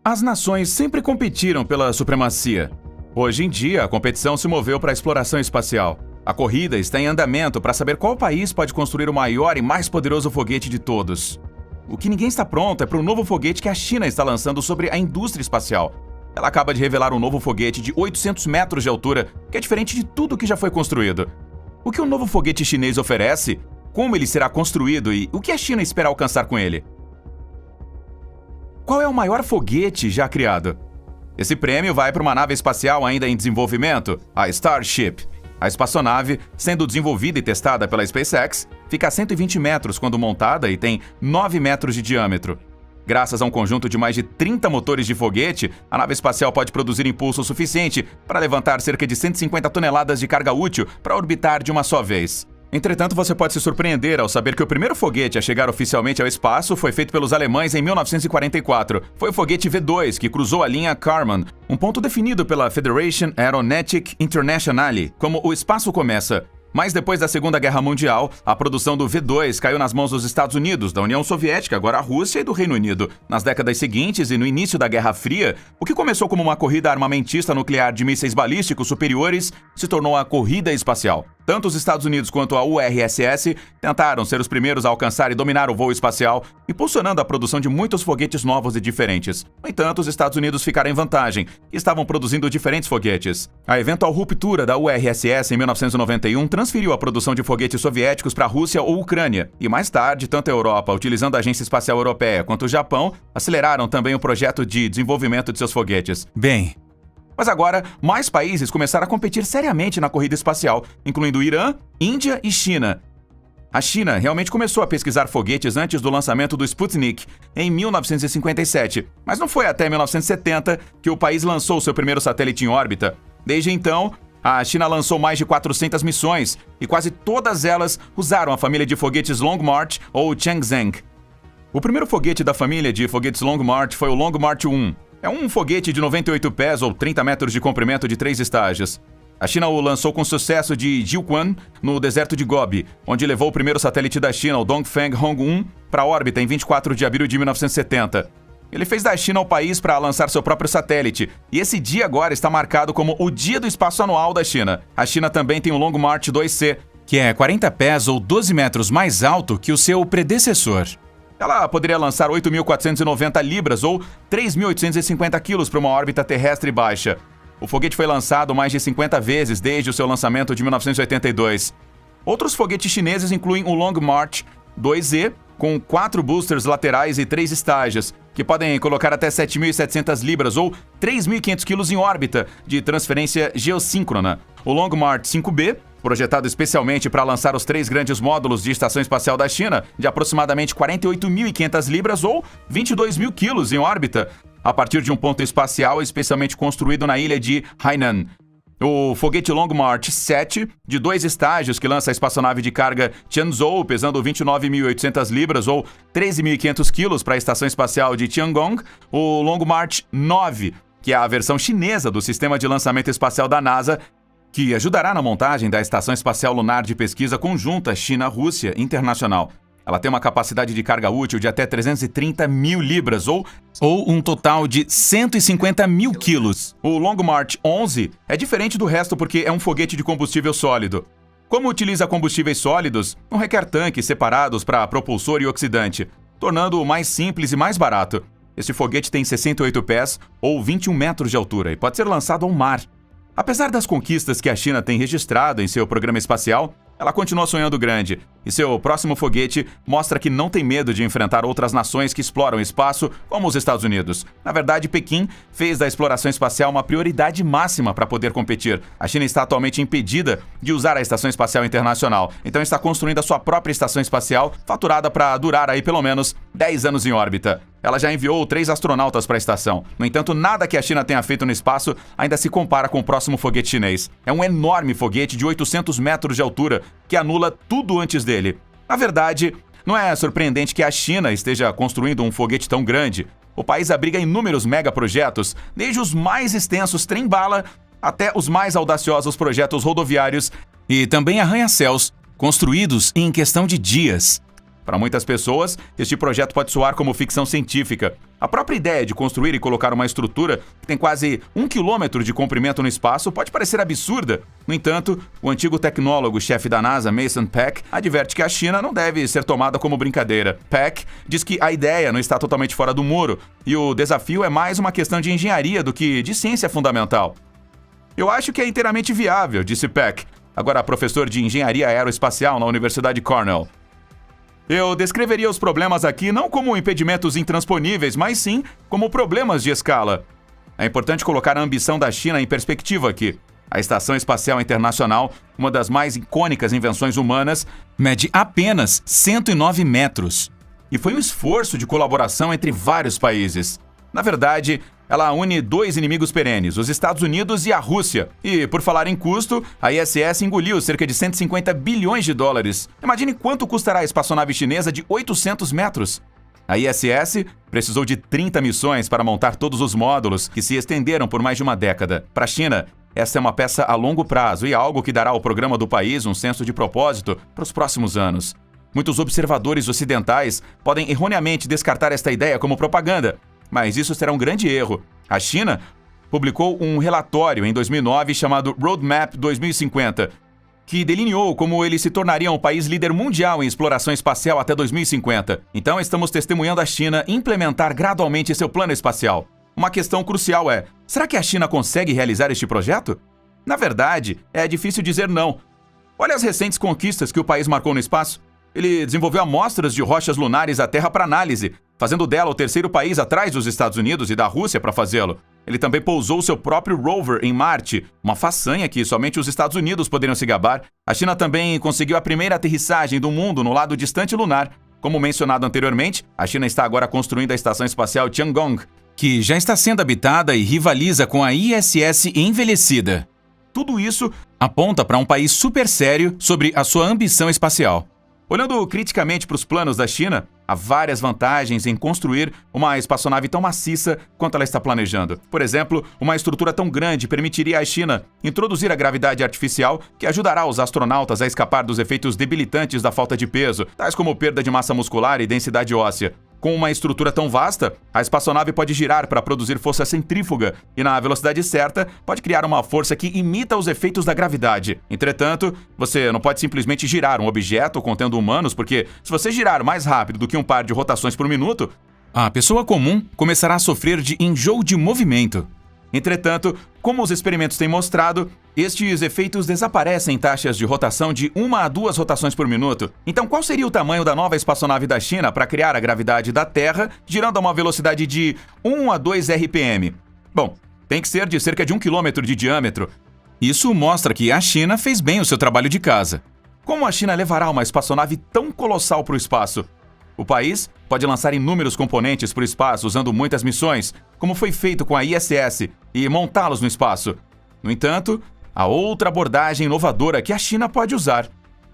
As nações sempre competiram pela supremacia. Hoje em dia, a competição se moveu para a exploração espacial. A corrida está em andamento para saber qual país pode construir o maior e mais poderoso foguete de todos. O que ninguém está pronto é para o novo foguete que a China está lançando sobre a indústria espacial. Ela acaba de revelar um novo foguete de 800 metros de altura, que é diferente de tudo que já foi construído. O que o novo foguete chinês oferece, como ele será construído e o que a China espera alcançar com ele? Qual é o maior foguete já criado? Esse prêmio vai para uma nave espacial ainda em desenvolvimento, a Starship. A espaçonave, sendo desenvolvida e testada pela SpaceX, fica a 120 metros quando montada e tem 9 metros de diâmetro. Graças a um conjunto de mais de 30 motores de foguete, a nave espacial pode produzir impulso suficiente para levantar cerca de 150 toneladas de carga útil para orbitar de uma só vez. Entretanto, você pode se surpreender ao saber que o primeiro foguete a chegar oficialmente ao espaço foi feito pelos alemães em 1944. Foi o foguete V2 que cruzou a linha Kármán, um ponto definido pela Fédération Aéronautique Internationale como o espaço começa. Mas depois da Segunda Guerra Mundial, a produção do V2 caiu nas mãos dos Estados Unidos, da União Soviética, agora a Rússia e do Reino Unido. Nas décadas seguintes e no início da Guerra Fria, o que começou como uma corrida armamentista nuclear de mísseis balísticos superiores se tornou a corrida espacial. Tanto os Estados Unidos quanto a URSS tentaram ser os primeiros a alcançar e dominar o voo espacial, impulsionando a produção de muitos foguetes novos e diferentes. No entanto, os Estados Unidos ficaram em vantagem e estavam produzindo diferentes foguetes. A eventual ruptura da URSS em 1991 transferiu a produção de foguetes soviéticos para a Rússia ou Ucrânia, e mais tarde, tanto a Europa, utilizando a Agência Espacial Europeia, quanto o Japão, aceleraram também o projeto de desenvolvimento de seus foguetes. Mas agora, mais países começaram a competir seriamente na corrida espacial, incluindo Irã, Índia e China. A China realmente começou a pesquisar foguetes antes do lançamento do Sputnik, em 1957, mas não foi até 1970 que o país lançou seu primeiro satélite em órbita. Desde então, a China lançou mais de 400 missões, e quase todas elas usaram a família de foguetes Long March ou Changzheng. O primeiro foguete da família de foguetes Long March foi o Long March 1. É um foguete de 98 pés ou 30 metros de comprimento de 3 estágios. A China o lançou com sucesso de Jiuquan, no deserto de Gobi, onde levou o primeiro satélite da China, o Dongfeng Hong-1, para a órbita em 24 de abril de 1970. Ele fez da China o país para lançar seu próprio satélite, e esse dia agora está marcado como o Dia do Espaço Anual da China. A China também tem o Long March 2C, que é 40 pés ou 12 metros mais alto que o seu predecessor. Ela poderia lançar 8.490 libras ou 3.850 quilos para uma órbita terrestre baixa. O foguete foi lançado mais de 50 vezes desde o seu lançamento de 1982. Outros foguetes chineses incluem o Long March 2E, com 4 boosters laterais e 3 estágios, que podem colocar até 7.700 libras ou 3.500 quilos em órbita de transferência geossíncrona. O Long March 5B, projetado especialmente para lançar os 3 grandes módulos de estação espacial da China, de aproximadamente 48.500 libras ou 22 mil quilos em órbita, a partir de um ponto espacial especialmente construído na ilha de Hainan. O foguete Long March 7, de 2 estágios, que lança a espaçonave de carga Tianzhou, pesando 29.800 libras ou 13.500 quilos para a estação espacial de Tiangong. O Long March 9, que é a versão chinesa do sistema de lançamento espacial da NASA, que ajudará na montagem da Estação Espacial Lunar de Pesquisa Conjunta China-Rússia Internacional. Ela tem uma capacidade de carga útil de até 330 mil libras, ou um total de 150 mil quilos. O Long March 11 é diferente do resto porque é um foguete de combustível sólido. Como utiliza combustíveis sólidos, não requer tanques separados para propulsor e oxidante, tornando-o mais simples e mais barato. Este foguete tem 68 pés, ou 21 metros de altura, e pode ser lançado ao mar. Apesar das conquistas que a China tem registrado em seu programa espacial, ela continua sonhando grande, e seu próximo foguete mostra que não tem medo de enfrentar outras nações que exploram o espaço, como os Estados Unidos. Na verdade, Pequim fez da exploração espacial uma prioridade máxima para poder competir. A China está atualmente impedida de usar a Estação Espacial Internacional, então está construindo a sua própria estação espacial, faturada para durar aí pelo menos 10 anos em órbita. Ela já enviou 3 astronautas para a estação. No entanto, nada que a China tenha feito no espaço ainda se compara com o próximo foguete chinês. É um enorme foguete de 800 metros de altura que anula tudo antes dele. Na verdade, não é surpreendente que a China esteja construindo um foguete tão grande. O país abriga inúmeros megaprojetos, desde os mais extensos trem-bala até os mais audaciosos projetos rodoviários e também arranha-céus, construídos em questão de dias. Para muitas pessoas, este projeto pode soar como ficção científica. A própria ideia de construir e colocar uma estrutura que tem quase 1 quilômetro de comprimento no espaço pode parecer absurda. No entanto, o antigo tecnólogo-chefe da NASA, Mason Peck, adverte que a China não deve ser tomada como brincadeira. Peck diz que a ideia não está totalmente fora do muro e o desafio é mais uma questão de engenharia do que de ciência fundamental. Eu acho que é inteiramente viável, disse Peck, agora professor de engenharia aeroespacial na Universidade Cornell. Eu descreveria os problemas aqui não como impedimentos intransponíveis, mas sim como problemas de escala. É importante colocar a ambição da China em perspectiva aqui. A Estação Espacial Internacional, uma das mais icônicas invenções humanas, mede apenas 109 metros. E foi um esforço de colaboração entre vários países. Na verdade, ela une dois inimigos perenes, os Estados Unidos e a Rússia. E, por falar em custo, a ISS engoliu cerca de 150 bilhões de dólares. Imagine quanto custará a espaçonave chinesa de 800 metros. A ISS precisou de 30 missões para montar todos os módulos, que se estenderam por mais de uma década. Para a China, essa é uma peça a longo prazo e algo que dará ao programa do país um senso de propósito para os próximos anos. Muitos observadores ocidentais podem erroneamente descartar esta ideia como propaganda, mas isso será um grande erro. A China publicou um relatório em 2009 chamado Roadmap 2050, que delineou como ele se tornaria um país líder mundial em exploração espacial até 2050. Então estamos testemunhando a China implementar gradualmente seu plano espacial. Uma questão crucial é, será que a China consegue realizar este projeto? Na verdade, é difícil dizer não. Olha as recentes conquistas que o país marcou no espaço. Ele desenvolveu amostras de rochas lunares à Terra para análise, fazendo dela o terceiro país atrás dos Estados Unidos e da Rússia para fazê-lo. Ele também pousou seu próprio rover em Marte, uma façanha que somente os Estados Unidos poderiam se gabar. A China também conseguiu a primeira aterrissagem do mundo no lado distante lunar. Como mencionado anteriormente, a China está agora construindo a Estação Espacial Tiangong, que já está sendo habitada e rivaliza com a ISS envelhecida. Tudo isso aponta para um país super sério sobre a sua ambição espacial. Olhando criticamente para os planos da China, há várias vantagens em construir uma espaçonave tão maciça quanto ela está planejando. Por exemplo, uma estrutura tão grande permitiria à China introduzir a gravidade artificial, que ajudará os astronautas a escapar dos efeitos debilitantes da falta de peso, tais como perda de massa muscular e densidade óssea. Com uma estrutura tão vasta, a espaçonave pode girar para produzir força centrífuga e, na velocidade certa, pode criar uma força que imita os efeitos da gravidade. Entretanto, você não pode simplesmente girar um objeto contendo humanos, porque se você girar mais rápido do que um par de rotações por minuto, a pessoa comum começará a sofrer de enjoo de movimento. Entretanto, como os experimentos têm mostrado, estes efeitos desaparecem em taxas de rotação de 1 a 2 rotações por minuto. Então, qual seria o tamanho da nova espaçonave da China para criar a gravidade da Terra, girando a uma velocidade de 1 a 2 RPM? Bom, tem que ser de cerca de 1 quilômetro de diâmetro. Isso mostra que a China fez bem o seu trabalho de casa. Como a China levará uma espaçonave tão colossal para o espaço? O país pode lançar inúmeros componentes para o espaço usando muitas missões, como foi feito com a ISS, e montá-los no espaço. No entanto, há outra abordagem inovadora que a China pode usar.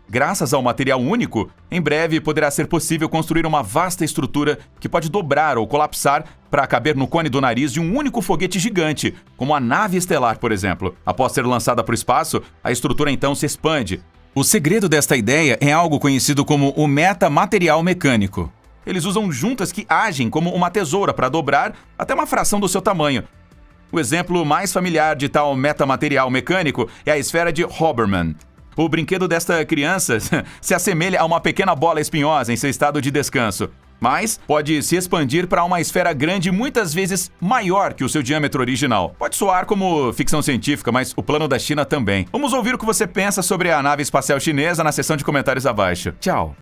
Graças ao material único, em breve poderá ser possível construir uma vasta estrutura que pode dobrar ou colapsar para caber no cone do nariz de um único foguete gigante, como a nave estelar, por exemplo. Após ser lançada para o espaço, a estrutura então se expande. O segredo desta ideia é algo conhecido como o metamaterial mecânico. Eles usam juntas que agem como uma tesoura para dobrar até uma fração do seu tamanho. O exemplo mais familiar de tal metamaterial mecânico é a esfera de Hoberman. O brinquedo desta criança se assemelha a uma pequena bola espinhosa em seu estado de descanso, mas pode se expandir para uma esfera grande muitas vezes maior que o seu diâmetro original. Pode soar como ficção científica, mas o plano da China também. Vamos ouvir o que você pensa sobre a nave espacial chinesa na seção de comentários abaixo. Tchau!